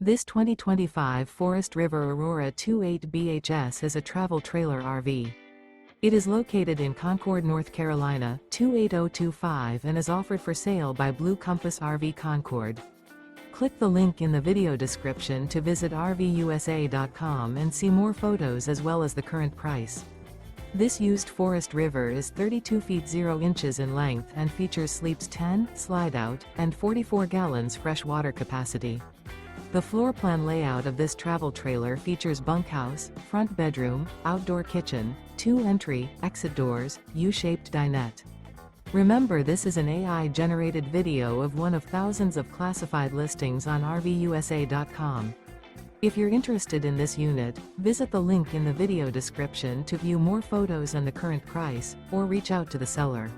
This 2025 Forest River Aurora 28 BHS is a travel trailer RV. It is located in Concord, North Carolina, 28025 and is offered for sale by Blue Compass RV Concord. Click the link in the video description to visit RVUSA.com and see more photos as well as the current price. This used Forest River is 32 feet 0 inches in length and features sleeps 10, Slideout, and 44 gallons fresh water capacity. The floor plan layout of this travel trailer features bunkhouse, front bedroom, outdoor kitchen, 2 entry, exit doors, U-shaped dinette. Remember, this is an AI-generated video of one of thousands of classified listings on RVUSA.com. If you're interested in this unit, visit the link in the video description to view more photos and the current price, or reach out to the seller.